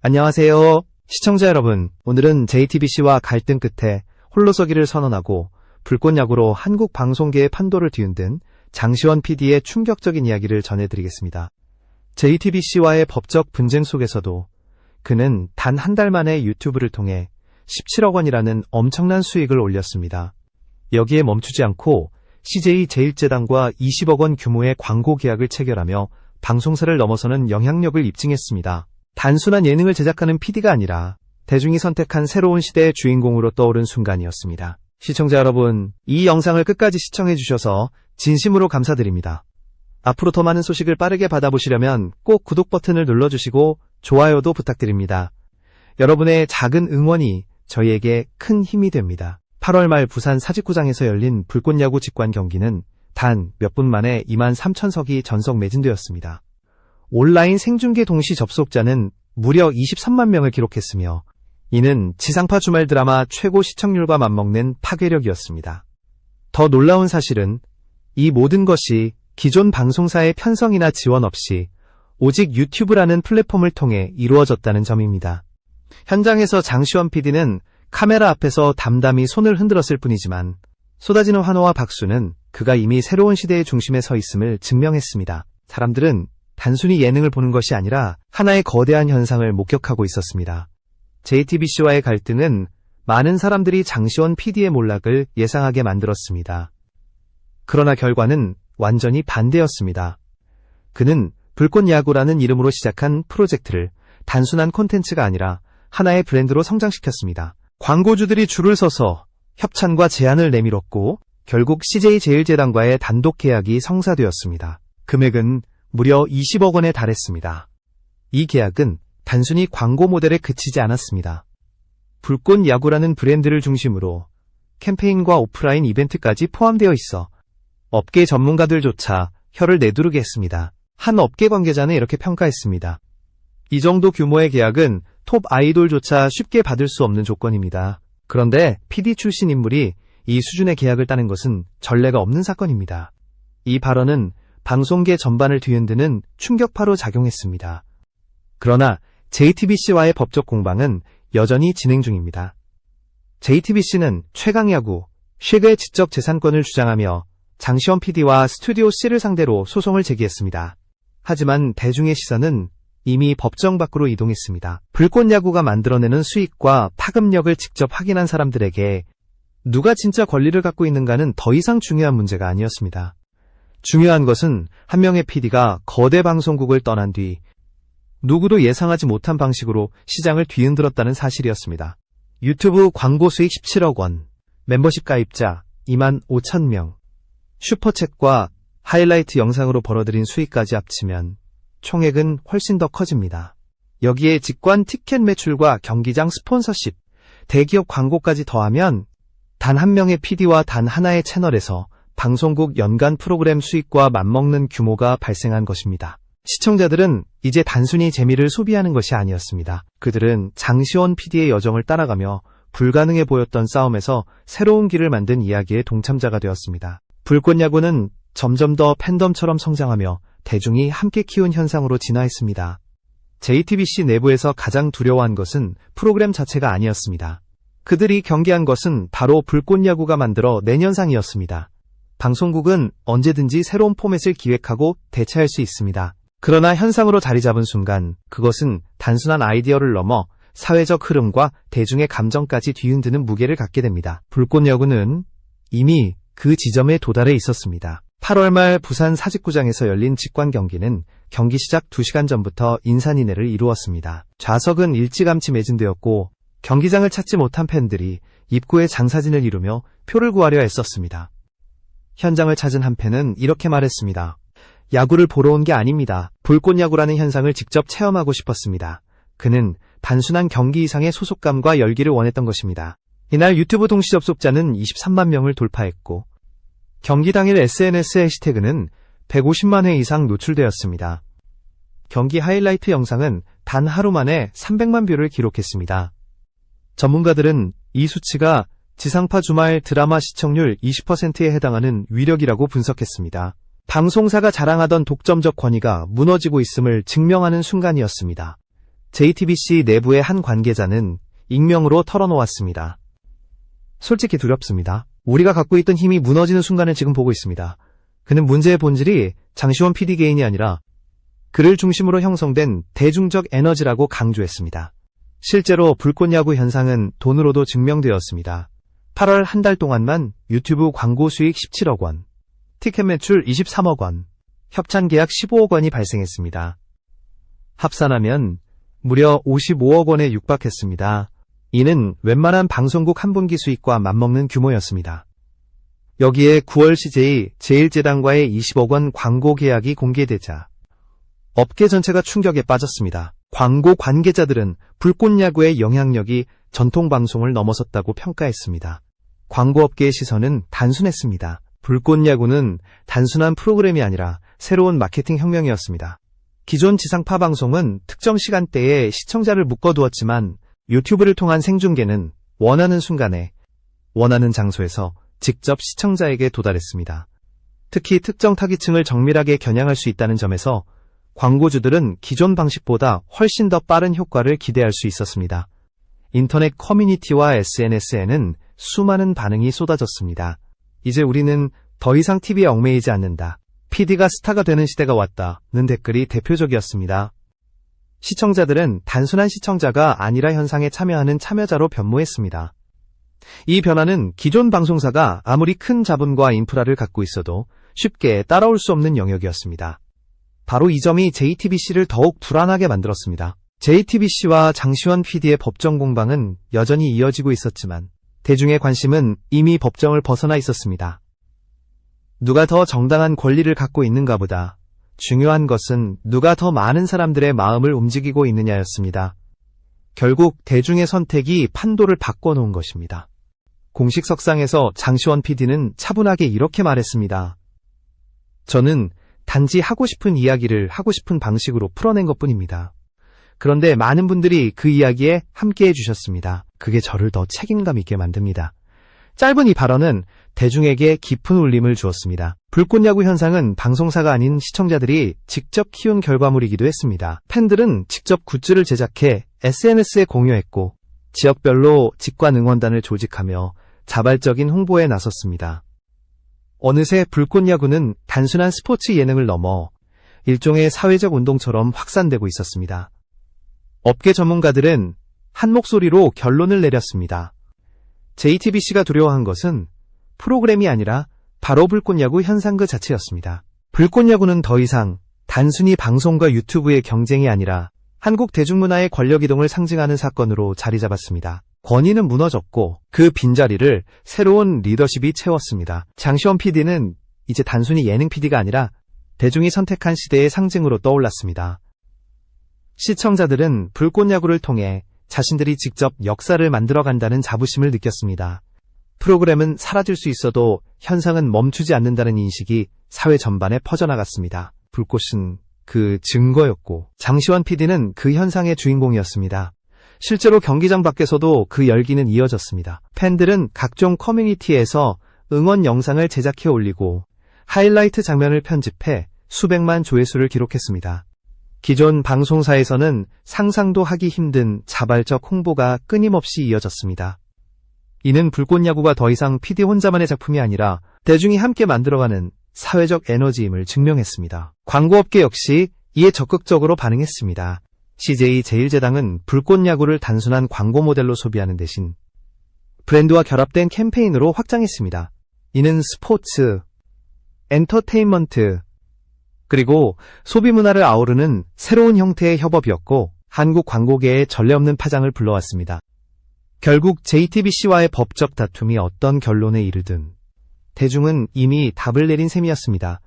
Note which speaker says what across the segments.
Speaker 1: 안녕하세요. 시청자 여러분, 오늘은 JTBC와 갈등 끝에 홀로서기를 선언하고 불꽃야구로 한국 방송계의 판도를 뒤흔든 장시원 PD의 충격적인 이야기를 전해드리겠습니다. JTBC와의 법적 분쟁 속에서도 그는 단 한 달 만에 유튜브를 통해 17억 원이라는 엄청난 수익을 올렸습니다. 여기에 멈추지 않고 CJ제일제당과 20억 원 규모의 광고 계약을 체결하며 방송사를 넘어서는 영향력을 입증했습니다. 단순한 예능을 제작하는 PD가 아니라 대중이 선택한 새로운 시대의 주인공으로 떠오른 순간이었습니다. 시청자 여러분, 이 영상을 끝까지 시청해주셔서 진심으로 감사드립니다. 앞으로 더 많은 소식을 빠르게 받아보시려면 꼭 구독 버튼을 눌러주시고 좋아요도 부탁드립니다. 여러분의 작은 응원이 저희에게 큰 힘이 됩니다. 8월 말 부산 사직구장에서 열린 불꽃야구 직관 경기는 단 몇 분 만에 23,000석이 전석 매진되었습니다. 온라인 생중계 동시 접속자는 무려 23만 명을 기록했으며 이는 지상파 주말 드라마 최고 시청률과 맞먹는 파괴력이었습니다. 더 놀라운 사실은 이 모든 것이 기존 방송사의 편성이나 지원 없이 오직 유튜브라는 플랫폼을 통해 이루어졌다는 점입니다. 현장에서 장시원 PD는 카메라 앞에서 담담히 손을 흔들었을 뿐이지만 쏟아지는 환호와 박수는 그가 이미 새로운 시대의 중심에 서 있음을 증명했습니다. 사람들은 단순히 예능을 보는 것이 아니라 하나의 거대한 현상을 목격하고 있었습니다. JTBC와의 갈등은 많은 사람들이 장시원 PD의 몰락을 예상하게 만들었습니다. 그러나 결과는 완전히 반대였습니다. 그는 불꽃야구라는 이름으로 시작한 프로젝트를 단순한 콘텐츠가 아니라 하나의 브랜드로 성장시켰습니다. 광고주들이 줄을 서서 협찬과 제안을 내밀었고 결국 CJ제일제당과의 단독 계약이 성사되었습니다. 금액은 무려 20억 원에 달했습니다. 이 계약은 단순히 광고 모델에 그치지 않았습니다. 불꽃야구라는 브랜드를 중심으로 캠페인과 오프라인 이벤트까지 포함되어 있어 업계 전문가들조차 혀를 내두르게 했습니다. 한 업계 관계자는 이렇게 평가했습니다. 이 정도 규모의 계약은 톱 아이돌조차 쉽게 받을 수 없는 조건입니다. 그런데 PD 출신 인물이 이 수준의 계약을 따는 것은 전례가 없는 사건입니다. 이 발언은 방송계 전반을 뒤흔드는 충격파로 작용했습니다. 그러나 JTBC와의 법적 공방은 여전히 진행 중입니다. JTBC는 최강야구, 쉐그의 지적 재산권을 주장하며 장시원 PD와 스튜디오 C를 상대로 소송을 제기했습니다. 하지만 대중의 시선은 이미 법정 밖으로 이동했습니다. 불꽃야구가 만들어내는 수익과 파급력을 직접 확인한 사람들에게 누가 진짜 권리를 갖고 있는가는 더 이상 중요한 문제가 아니었습니다. 중요한 것은 한 명의 PD가 거대 방송국을 떠난 뒤 누구도 예상하지 못한 방식으로 시장을 뒤흔들었다는 사실이었습니다. 유튜브 광고 수익 17억 원, 멤버십 가입자 25,000명, 슈퍼챗과 하이라이트 영상으로 벌어들인 수익까지 합치면 총액은 훨씬 더 커집니다. 여기에 직관 티켓 매출과 경기장 스폰서십, 대기업 광고까지 더하면 단 한 명의 PD와 단 하나의 채널에서 방송국 연간 프로그램 수익과 맞먹는 규모가 발생한 것입니다. 시청자들은 이제 단순히 재미를 소비하는 것이 아니었습니다. 그들은 장시원 PD의 여정을 따라가며 불가능해 보였던 싸움에서 새로운 길을 만든 이야기의 동참자가 되었습니다. 불꽃야구는 점점 더 팬덤처럼 성장하며 대중이 함께 키운 현상으로 진화했습니다. JTBC 내부에서 가장 두려워한 것은 프로그램 자체가 아니었습니다. 그들이 경계한 것은 바로 불꽃야구가 만들어 내년상이었습니다. 방송국은 언제든지 새로운 포맷을 기획하고 대체할 수 있습니다. 그러나 현상으로 자리 잡은 순간 그것은 단순한 아이디어를 넘어 사회적 흐름과 대중의 감정까지 뒤흔드는 무게를 갖게 됩니다. 불꽃야구는 이미 그 지점에 도달해 있었습니다. 8월 말 부산 사직구장에서 열린 직관 경기는 경기 시작 2시간 전부터 인산인해를 이루었습니다. 좌석은 일찌감치 매진되었고 경기장을 찾지 못한 팬들이 입구에 장사진을 이루며 표를 구하려 애썼습니다. 현장을 찾은 한 팬은 이렇게 말했습니다. 야구를 보러 온 게 아닙니다. 불꽃야구라는 현상을 직접 체험하고 싶었습니다. 그는 단순한 경기 이상의 소속감과 열기를 원했던 것입니다. 이날 유튜브 동시 접속자는 23만 명을 돌파했고 경기 당일 SNS의 해시태그는 150만 회 이상 노출되었습니다. 경기 하이라이트 영상은 단 하루 만에 300만 뷰를 기록했습니다. 전문가들은 이 수치가 지상파 주말 드라마 시청률 20%에 해당하는 위력이라고 분석했습니다. 방송사가 자랑하던 독점적 권위가 무너지고 있음을 증명하는 순간이었습니다. JTBC 내부의 한 관계자는 익명으로 털어놓았습니다. 솔직히 두렵습니다. 우리가 갖고 있던 힘이 무너지는 순간을 지금 보고 있습니다. 그는 문제의 본질이 장시원 PD 개인이 아니라 그를 중심으로 형성된 대중적 에너지라고 강조했습니다. 실제로 불꽃야구 현상은 돈으로도 증명되었습니다. 8월 한 달 동안만 유튜브 광고 수익 17억 원, 티켓 매출 23억 원, 협찬 계약 15억 원이 발생했습니다. 합산하면 무려 55억 원에 육박했습니다. 이는 웬만한 방송국 한 분기 수익과 맞먹는 규모였습니다. 여기에 9월 CJ 제1재단과의 20억 원 광고 계약이 공개되자 업계 전체가 충격에 빠졌습니다. 광고 관계자들은 불꽃야구의 영향력이 전통방송을 넘어섰다고 평가했습니다. 광고업계의 시선은 단순했습니다. 불꽃야구는 단순한 프로그램이 아니라 새로운 마케팅 혁명이었습니다. 기존 지상파 방송은 특정 시간대에 시청자를 묶어두었지만 유튜브를 통한 생중계는 원하는 순간에 원하는 장소에서 직접 시청자에게 도달했습니다. 특히 특정 타깃층을 정밀하게 겨냥할 수 있다는 점에서 광고주들은 기존 방식보다 훨씬 더 빠른 효과를 기대할 수 있었습니다. 인터넷 커뮤니티와 SNS에는 수많은 반응이 쏟아졌습니다. 이제 우리는 더 이상 TV에 얽매이지 않는다. PD가 스타가 되는 시대가 왔다는 댓글이 대표적이었습니다. 시청자들은 단순한 시청자가 아니라 현상에 참여하는 참여자로 변모했습니다. 이 변화는 기존 방송사가 아무리 큰 자본과 인프라를 갖고 있어도 쉽게 따라올 수 없는 영역이었습니다. 바로 이 점이 JTBC를 더욱 불안하게 만들었습니다. JTBC와 장시원 PD의 법정 공방은 여전히 이어지고 있었지만 대중의 관심은 이미 법정을 벗어나 있었습니다. 누가 더 정당한 권리를 갖고 있는가 보다 중요한 것은 누가 더 많은 사람들의 마음을 움직이고 있느냐였습니다. 결국 대중의 선택이 판도를 바꿔놓은 것입니다. 공식 석상에서 장시원 PD는 차분하게 이렇게 말했습니다. 저는 단지 하고 싶은 이야기를 하고 싶은 방식으로 풀어낸 것뿐입니다. 그런데 많은 분들이 그 이야기에 함께해 주셨습니다. 그게 저를 더 책임감 있게 만듭니다. 짧은 이 발언은 대중에게 깊은 울림을 주었습니다. 불꽃야구 현상은 방송사가 아닌 시청자들이 직접 키운 결과물이기도 했습니다. 팬들은 직접 굿즈를 제작해 SNS에 공유했고 지역별로 직관 응원단을 조직하며 자발적인 홍보에 나섰습니다. 어느새 불꽃야구는 단순한 스포츠 예능을 넘어 일종의 사회적 운동처럼 확산되고 있었습니다. 업계 전문가들은 한 목소리로 결론을 내렸습니다. JTBC가 두려워한 것은 프로그램이 아니라 바로 불꽃야구 현상 그 자체였습니다. 불꽃야구는 더 이상 단순히 방송과 유튜브의 경쟁이 아니라 한국 대중문화의 권력이동을 상징하는 사건으로 자리 잡았습니다. 권위는 무너졌고 그 빈자리를 새로운 리더십이 채웠습니다. 장시원 PD는 이제 단순히 예능 PD가 아니라 대중이 선택한 시대의 상징으로 떠올랐습니다. 시청자들은 불꽃야구를 통해 자신들이 직접 역사를 만들어간다는 자부심을 느꼈습니다. 프로그램은 사라질 수 있어도 현상은 멈추지 않는다는 인식이 사회 전반에 퍼져나갔습니다. 불꽃은 그 증거였고 장시원 PD는 그 현상의 주인공이었습니다. 실제로 경기장 밖에서도 그 열기는 이어졌습니다. 팬들은 각종 커뮤니티에서 응원 영상을 제작해 올리고 하이라이트 장면을 편집해 수백만 조회수를 기록했습니다. 기존 방송사에서는 상상도 하기 힘든 자발적 홍보가 끊임없이 이어졌습니다. 이는 불꽃야구가 더 이상 PD 혼자만의 작품이 아니라 대중이 함께 만들어가는 사회적 에너지임을 증명했습니다. 광고업계 역시 이에 적극적으로 반응했습니다. CJ 제1재단은 불꽃야구를 단순한 광고 모델로 소비하는 대신 브랜드와 결합된 캠페인으로 확장했습니다. 이는 스포츠, 엔터테인먼트, 그리고 소비문화를 아우르는 새로운 형태의 협업이었고 한국 광고계에 전례 없는 파장을 불러왔습니다. 결국 JTBC와의 법적 다툼이 어떤 결론에 이르든 대중은 이미 답을 내린 셈이었습니다.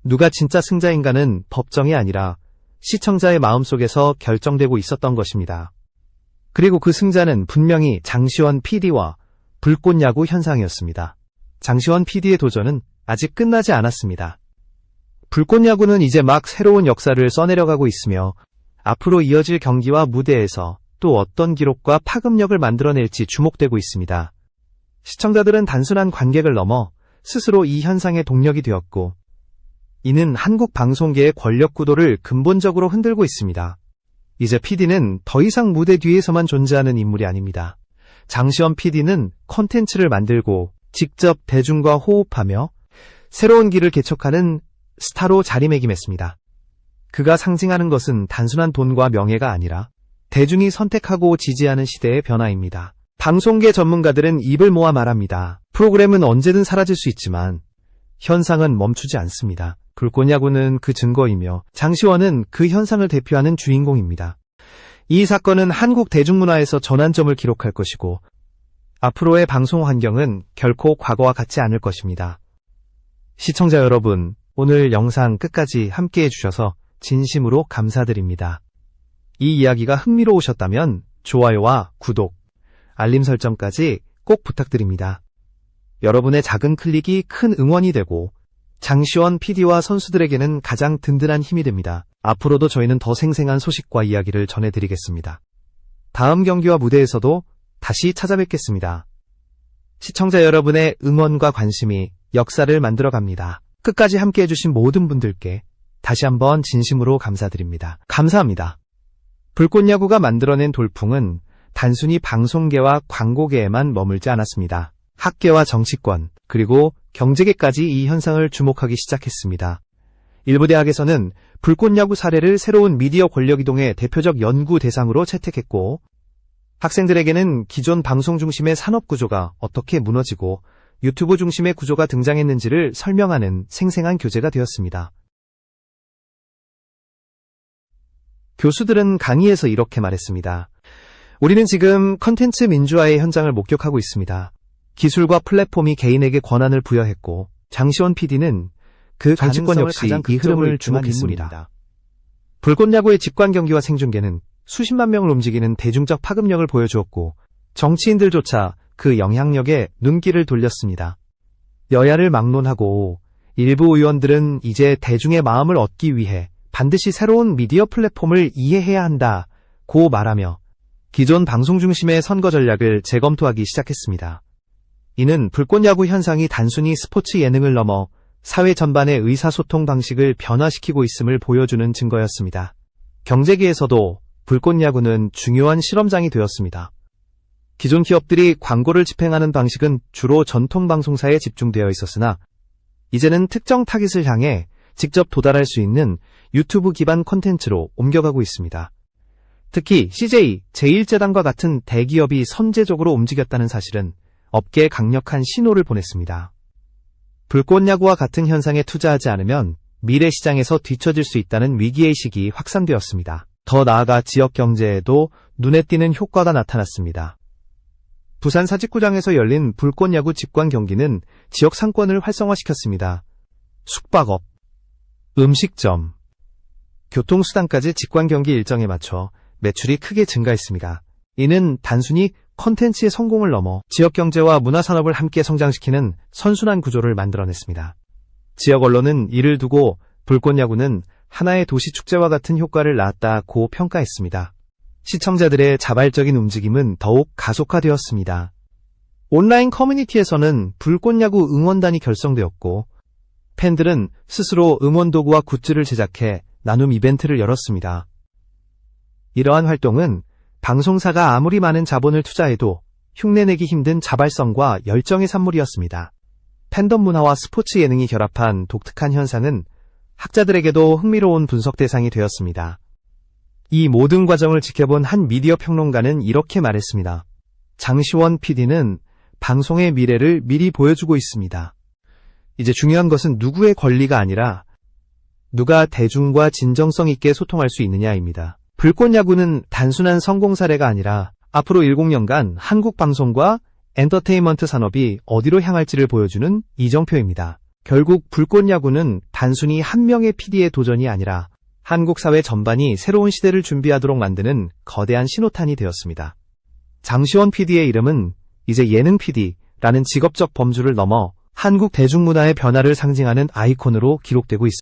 Speaker 1: 누가 진짜 승자인가는 법정이 아니라 시청자의 마음속에서 결정되고 있었던 것입니다. 그리고 그 승자는 분명히 장시원 PD와 불꽃야구 현상이었습니다. 장시원 PD의 도전은 아직 끝나지 않았습니다. 불꽃야구는 이제 막 새로운 역사를 써내려가고 있으며 앞으로 이어질 경기와 무대에서 또 어떤 기록과 파급력을 만들어낼지 주목되고 있습니다. 시청자들은 단순한 관객을 넘어 스스로 이 현상의 동력이 되었고 이는 한국 방송계의 권력 구도를 근본적으로 흔들고 있습니다. 이제 PD는 더 이상 무대 뒤에서만 존재하는 인물이 아닙니다. 장시원 PD는 콘텐츠를 만들고 직접 대중과 호흡하며 새로운 길을 개척하는 스타로 자리매김했습니다. 그가 상징하는 것은 단순한 돈과 명예가 아니라 대중이 선택하고 지지하는 시대의 변화입니다. 방송계 전문가들은 입을 모아 말합니다. 프로그램은 언제든 사라질 수 있지만 현상은 멈추지 않습니다. 불꽃야구는 그 증거이며 장시원은 그 현상을 대표하는 주인공입니다. 이 사건은 한국 대중문화에서 전환점을 기록할 것이고 앞으로의 방송 환경은 결코 과거와 같지 않을 것입니다. 시청자 여러분, 오늘 영상 끝까지 함께해 주셔서 진심으로 감사드립니다. 이 이야기가 흥미로우셨다면 좋아요와 구독, 알림 설정까지 꼭 부탁드립니다. 여러분의 작은 클릭이 큰 응원이 되고 장시원 PD와 선수들에게는 가장 든든한 힘이 됩니다. 앞으로도 저희는 더 생생한 소식과 이야기를 전해드리겠습니다. 다음 경기와 무대에서도 다시 찾아뵙겠습니다. 시청자 여러분의 응원과 관심이 역사를 만들어갑니다. 끝까지 함께해주신 모든 분들께 다시 한번 진심으로 감사드립니다. 감사합니다. 불꽃야구가 만들어낸 돌풍은 단순히 방송계와 광고계에만 머물지 않았습니다. 학계와 정치권, 그리고 경제계까지 이 현상을 주목하기 시작했습니다. 일부 대학에서는 불꽃야구 사례를 새로운 미디어 권력이동의 대표적 연구 대상으로 채택했고, 학생들에게는 기존 방송 중심의 산업구조가 어떻게 무너지고 유튜브 중심의 구조가 등장했는지를 설명하는 생생한 교재가 되었습니다. 교수들은 강의에서 이렇게 말했습니다. 우리는 지금 컨텐츠 민주화의 현장을 목격하고 있습니다. 기술과 플랫폼이 개인에게 권한을 부여했고 장시원 PD는 그 정치권 역시 이 흐름을 주목했습니다. 불꽃야구의 직관 경기와 생중계는 수십만 명을 움직이는 대중적 파급력을 보여주었고 정치인들조차 그 영향력에 눈길을 돌렸습니다. 여야를 막론하고 일부 의원들은 이제 대중의 마음을 얻기 위해 반드시 새로운 미디어 플랫폼을 이해해야 한다고 말하며 기존 방송 중심의 선거 전략을 재검토하기 시작했습니다. 이는 불꽃야구 현상이 단순히 스포츠 예능을 넘어 사회 전반의 의사소통 방식을 변화시키고 있음을 보여주는 증거였습니다. 경제계에서도 불꽃야구는 중요한 실험장이 되었습니다. 기존 기업들이 광고를 집행하는 방식은 주로 전통방송사에 집중되어 있었으나 이제는 특정 타깃을 향해 직접 도달할 수 있는 유튜브 기반 콘텐츠로 옮겨가고 있습니다. 특히 CJ, 제1재단과 같은 대기업이 선제적으로 움직였다는 사실은 업계에 강력한 신호를 보냈습니다. 불꽃야구와 같은 현상에 투자하지 않으면 미래 시장에서 뒤처질 수 있다는 위기의식이 확산되었습니다. 더 나아가 지역 경제에도 눈에 띄는 효과가 나타났습니다. 부산 사직구장에서 열린 불꽃야구 직관 경기는 지역 상권을 활성화시켰습니다. 숙박업, 음식점, 교통수단까지 직관 경기 일정에 맞춰 매출이 크게 증가했습니다. 이는 단순히 콘텐츠의 성공을 넘어 지역 경제와 문화산업을 함께 성장시키는 선순환 구조를 만들어냈습니다. 지역 언론은 이를 두고 불꽃야구는 하나의 도시축제와 같은 효과를 낳았다고 평가했습니다. 시청자들의 자발적인 움직임은 더욱 가속화되었습니다. 온라인 커뮤니티에서는 불꽃야구 응원단이 결성되었고 팬들은 스스로 응원 도구와 굿즈를 제작해 나눔 이벤트를 열었습니다. 이러한 활동은 방송사가 아무리 많은 자본을 투자해도 흉내내기 힘든 자발성과 열정의 산물이었습니다. 팬덤 문화와 스포츠 예능이 결합한 독특한 현상은 학자들에게도 흥미로운 분석 대상이 되었습니다. 이 모든 과정을 지켜본 한 미디어 평론가는 이렇게 말했습니다. 장시원 PD는 방송의 미래를 미리 보여주고 있습니다. 이제 중요한 것은 누구의 권리가 아니라 누가 대중과 진정성 있게 소통할 수 있느냐입니다. 불꽃야구는 단순한 성공 사례가 아니라 앞으로 10년간 한국 방송과 엔터테인먼트 산업이 어디로 향할지를 보여주는 이정표입니다. 결국 불꽃야구는 단순히 한 명의 PD의 도전이 아니라 한국 사회 전반이 새로운 시대를 준비하도록 만드는 거대한 신호탄이 되었습니다. 장시원 PD의 이름은 이제 예능 PD라는 직업적 범주를 넘어 한국 대중문화의 변화를 상징하는 아이콘으로 기록되고 있습니다.